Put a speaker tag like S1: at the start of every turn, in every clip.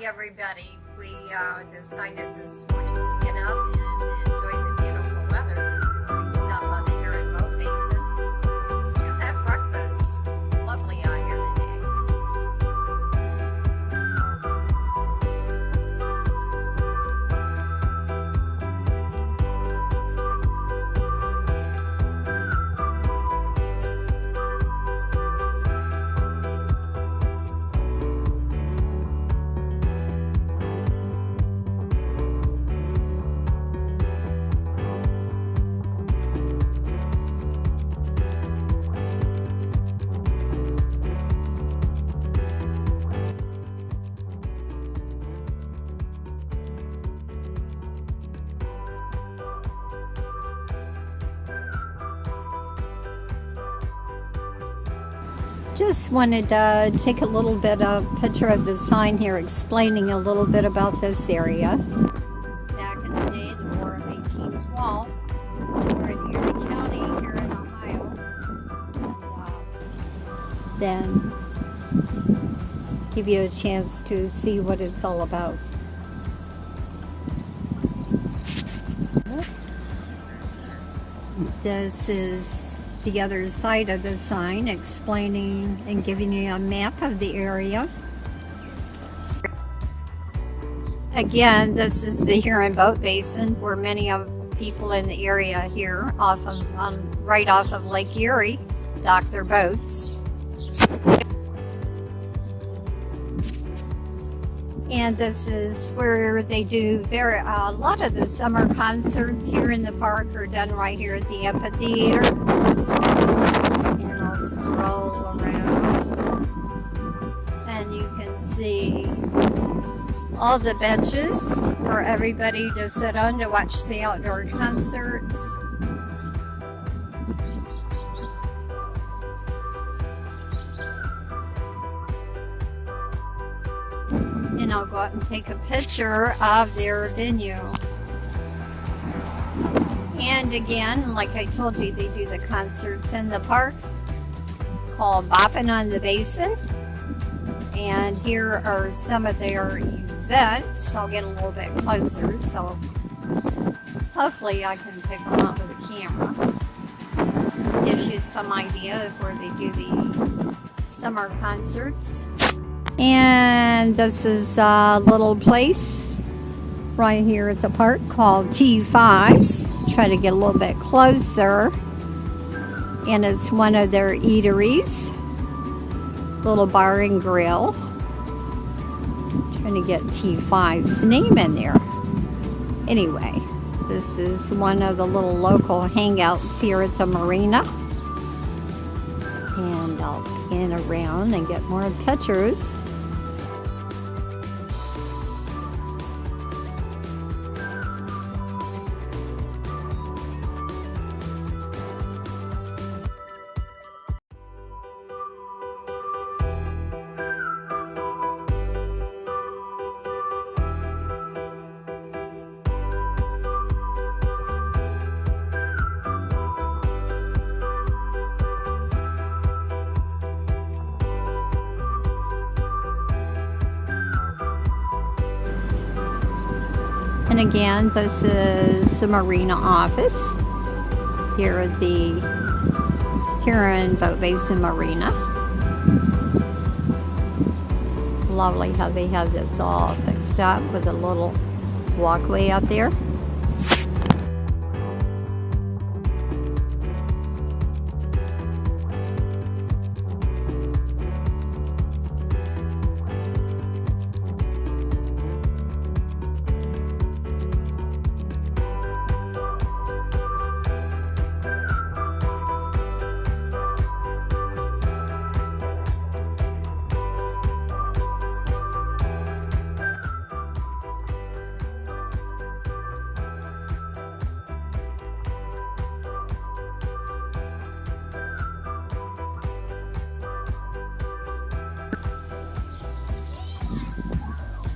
S1: everybody. We decided this morning to get up and enjoy the beautiful weather this morning. Stop by the Huron Boat Basin to have breakfast. Lovely out here today. Just wanted to take a little bit of picture of the sign here explaining a little bit about this area. Back in the day, the War of 1812, we're in Erie County here in Ohio. And, then give you a chance to see what it's all about. This is the other side of the sign explaining and giving you a map of the area. Again, this is the Huron Boat Basin where many of people in the area here right off of Lake Erie dock their boats. And this is where they do a lot of the summer concerts here in the park are done right here at the amphitheater. And I'll scroll around and you can see all the benches for everybody to sit on to watch the outdoor concerts. And I'll go out and take a picture of their venue. And again, like I told you, they do the concerts in the park called Boppin' on the Basin. And here are some of their events. I'll get a little bit closer, so hopefully I can pick them up with the camera. Gives you some idea of where they do the summer concerts. And this is a little place right here at the park called T5's. Try to get a little bit closer. And it's one of their eateries. Little bar and grill. Trying to get T5's name in there. Anyway, this is one of the little local hangouts here at the marina. And I'll pan around and get more pictures. And again, this is the marina office here at the Huron Boat Basin Marina. Lovely how they have this all fixed up with a little walkway up there.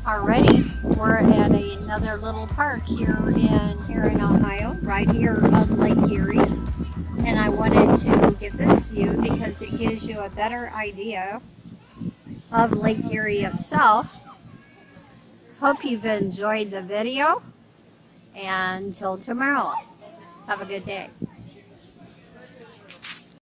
S1: Alrighty, we're at another little park here in Ohio, right here on Lake Erie. And I wanted to get this view because it gives you a better idea of Lake Erie itself. Hope you've enjoyed the video. And until tomorrow, have a good day.